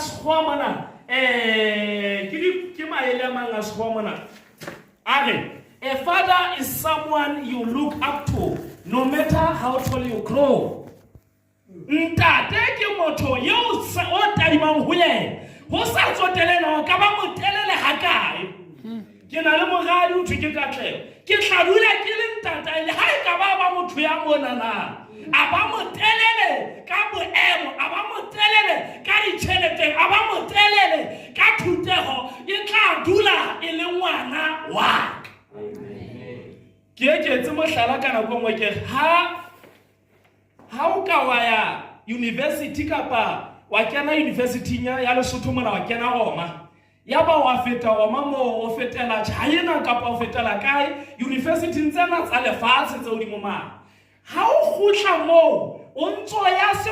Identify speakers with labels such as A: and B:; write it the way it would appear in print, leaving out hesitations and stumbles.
A: sekgowa mona ke maele a mang a sekgowa mona a re a father is someone you look up to no matter how tall you grow. Ntate ke motho yo o taimang ho yena ho sa tsotelena ka ba motelele hakae. Ke na le mogadi o thwe ke Katlego ke tlhabula ke le ntate le ha e ka ba motho ya mona na a ba motelele ka boemo a ba motelele ka ditšhelete a ba motelele ka thutego e tla dula e le ngwana wa ke etse mohlala kana go ngwe ke ha o ka wa ya university kapa wa kena university ya Lesotho mona wa kena Roma ya ba wa feta Roma mo o fetela China kapa o fetela kae university ntsena tsa lefatshe tse o di mo ma ha o khutla mo o ntso ya se